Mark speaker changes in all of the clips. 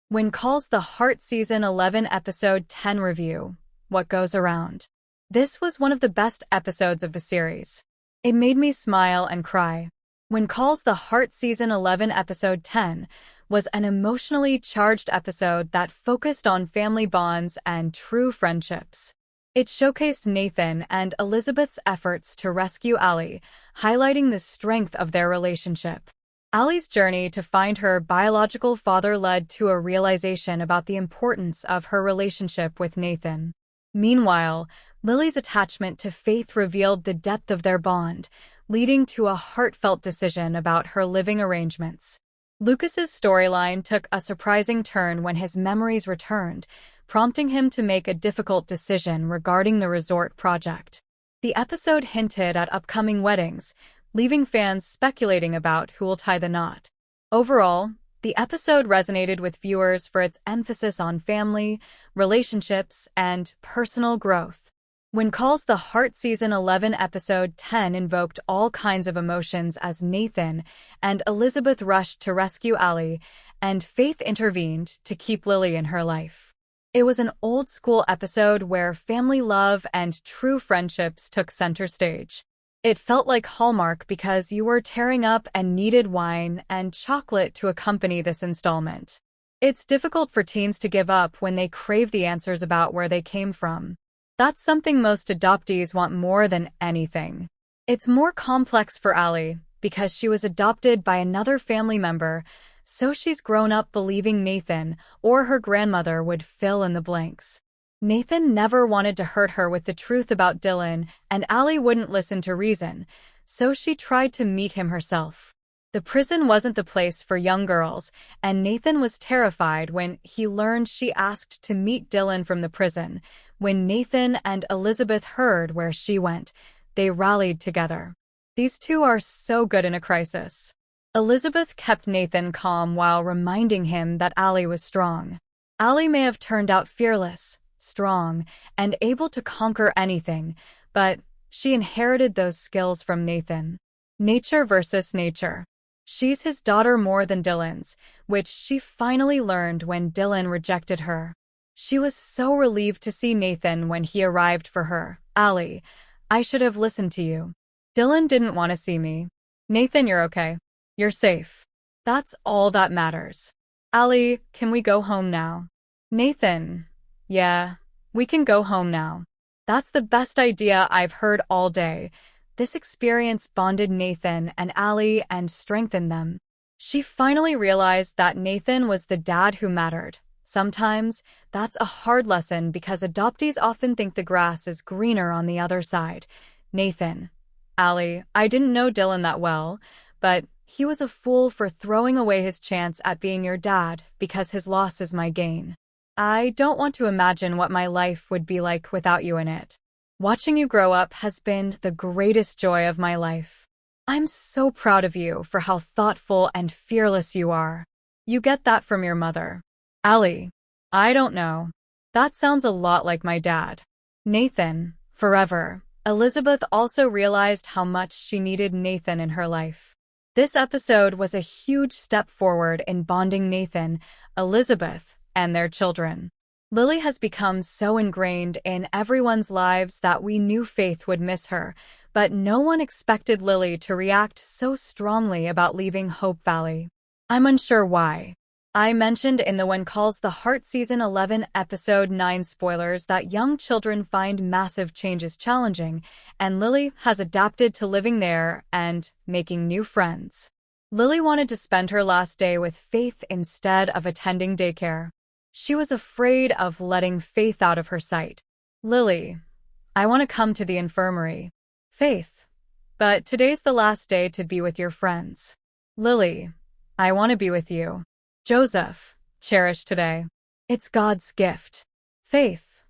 Speaker 1: When calls the Heart Season 11 Episode 10 Review, What Goes Around. This was one of the best episodes of the series. It made me smile and cry. When calls the Heart Season 11 Episode 10 was an emotionally charged episode that focused on family bonds and true friendships. It showcased Nathan and Elizabeth's efforts to rescue Allie, highlighting the strength of their relationship. Allie's journey to find her biological father led to a realization about the importance of her relationship with Nathan. Meanwhile, Lily's attachment to Faith revealed the depth of their bond, leading to a heartfelt decision about her living arrangements. Lucas's storyline took a surprising turn when his memories returned, prompting him to make a difficult decision regarding the resort project. The episode hinted at upcoming weddings, leaving fans speculating about who will tie the knot. Overall, the episode resonated with viewers for its emphasis on family, relationships, and personal growth. When calls the Heart Season 11 Episode 10 invoked all kinds of emotions as Nathan and Elizabeth rushed to rescue Allie, and Faith intervened to keep Lily in her life. It was an old-school episode where family love and true friendships took center stage. It felt like Hallmark because you were tearing up and needed wine and chocolate to accompany this installment. It's difficult for teens to give up when they crave the answers about where they came from. That's something most adoptees want more than anything. It's more complex for Allie because she was adopted by another family member, so she's grown up believing Nathan or her grandmother would fill in the blanks. Nathan never wanted to hurt her with the truth about Dylan, and Allie wouldn't listen to reason, so she tried to meet him herself. The prison wasn't the place for young girls, and Nathan was terrified when he learned she asked to meet Dylan from the prison. When Nathan and Elizabeth heard where she went, they rallied together. These two are so good in a crisis. Elizabeth kept Nathan calm while reminding him that Allie was strong. Allie may have turned out fearless, strong, and able to conquer anything, but she inherited those skills from Nathan. Nature versus nature. She's his daughter more than Dylan's, which she finally learned when Dylan rejected her. She was so relieved to see Nathan when he arrived for her. Allie, I should have listened to you. Dylan didn't want to see me. Nathan, you're okay. You're safe. That's all that matters. Allie, can we go home now? Nathan, yeah, we can go home now. That's the best idea I've heard all day. This experience bonded Nathan and Allie and strengthened them. She finally realized that Nathan was the dad who mattered. Sometimes, that's a hard lesson because adoptees often think the grass is greener on the other side. Nathan, Allie, I didn't know Dylan that well, but he was a fool for throwing away his chance at being your dad because his loss is my gain. I don't want to imagine what my life would be like without you in it. Watching you grow up has been the greatest joy of my life. I'm so proud of you for how thoughtful and fearless you are. You get that from your mother. Allie, I don't know. That sounds a lot like my dad. Nathan, forever. Elizabeth also realized how much she needed Nathan in her life. This episode was a huge step forward in bonding Nathan, Elizabeth, and their children. Lily has become so ingrained in everyone's lives that we knew Faith would miss her, but no one expected Lily to react so strongly about leaving Hope Valley. I'm unsure why. I mentioned in the When Calls the Heart Season 11 Episode 9 spoilers that young children find massive changes challenging, and Lily has adapted to living there and making new friends. Lily wanted to spend her last day with Faith instead of attending daycare. She was afraid of letting Faith out of her sight. Lily, I want to come to the infirmary. Faith, but today's the last day to be with your friends. Lily, I want to be with you. Joseph, cherish today. It's God's gift. Faith,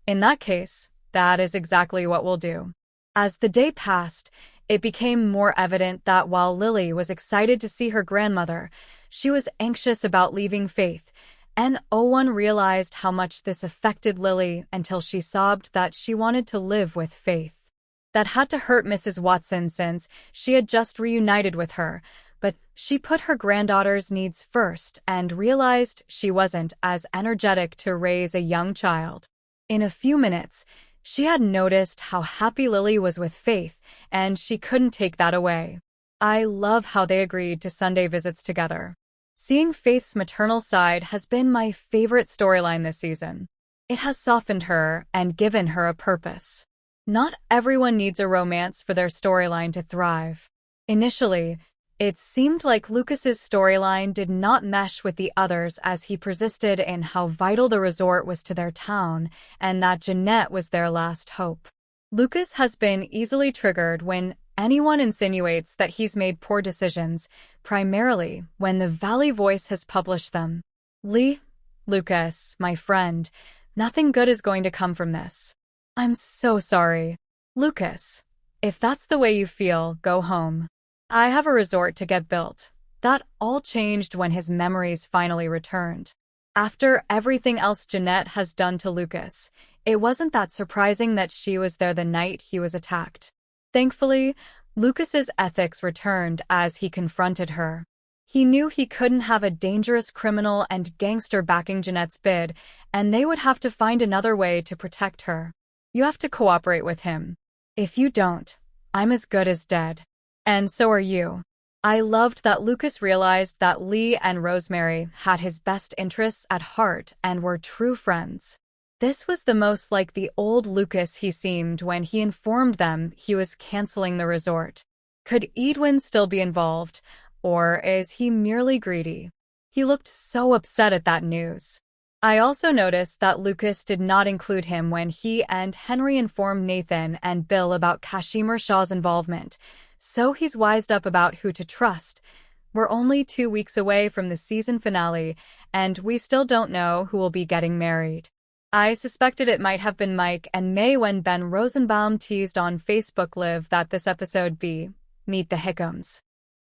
Speaker 1: in that case, that is exactly what we'll do. As the day passed, it became more evident that while Lily was excited to see her grandmother, she was anxious about leaving Faith. And no one realized how much this affected Lily until she sobbed that she wanted to live with Faith. That had to hurt Mrs. Watson since she had just reunited with her, but she put her granddaughter's needs first and realized she wasn't as energetic to raise a young child. In a few minutes, she had noticed how happy Lily was with Faith, and she couldn't take that away. I love how they agreed to Sunday visits together. Seeing Faith's maternal side has been my favorite storyline this season. It has softened her and given her a purpose. Not everyone needs a romance for their storyline to thrive. Initially, it seemed like Lucas's storyline did not mesh with the others as he persisted in how vital the resort was to their town and that Jeanette was their last hope. Lucas has been easily triggered when anyone insinuates that he's made poor decisions, primarily when the Valley Voice has published them. Lucas, my friend, nothing good is going to come from this. I'm so sorry. Lucas, if that's the way you feel, go home. I have a resort to get built. That all changed when his memories finally returned. After everything else Jeanette has done to Lucas, it wasn't that surprising that she was there the night he was attacked. Thankfully, Lucas's ethics returned as he confronted her. He knew he couldn't have a dangerous criminal and gangster backing Jeanette's bid, and they would have to find another way to protect her. You have to cooperate with him. If you don't, I'm as good as dead. And so are you. I loved that Lucas realized that Lee and Rosemary had his best interests at heart and were true friends. This was the most like the old Lucas he seemed when he informed them he was canceling the resort. Could Edwin still be involved, or is he merely greedy? He looked so upset at that news. I also noticed that Lucas did not include him when he and Henry informed Nathan and Bill about Kashmir Shah's involvement, so he's wised up about who to trust. We're only 2 weeks away from the season finale, and we still don't know who will be getting married. I suspected it might have been Mike and May when Ben Rosenbaum teased on Facebook Live that this episode be Meet the Hickhams.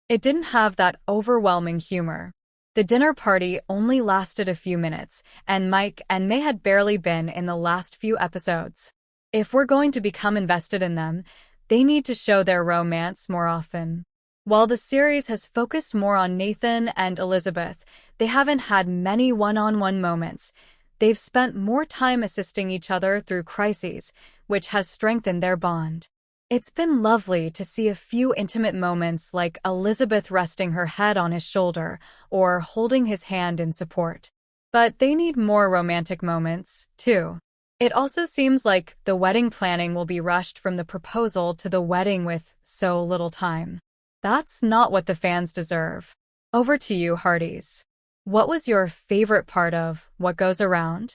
Speaker 1: It didn't have that overwhelming humor. The dinner party only lasted a few minutes, and Mike and May had barely been in the last few episodes. If we're going to become invested in them, they need to show their romance more often. While the series has focused more on Nathan and Elizabeth, they haven't had many one-on-one moments. They've spent more time assisting each other through crises, which has strengthened their bond. It's been lovely to see a few intimate moments like Elizabeth resting her head on his shoulder or holding his hand in support. But they need more romantic moments, too. It also seems like the wedding planning will be rushed from the proposal to the wedding with so little time. That's not what the fans deserve. Over to you, Hearties. What was your favorite part of What Goes Around?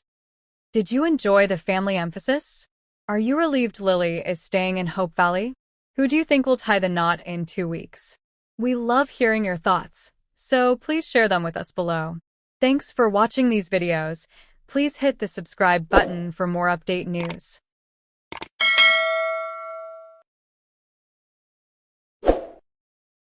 Speaker 1: Did you enjoy the family emphasis? Are you relieved Lily is staying in Hope Valley? Who do you think will tie the knot in 2 weeks? We love hearing your thoughts, so please share them with us below. Thanks for watching these videos. Please hit the subscribe button for more update news.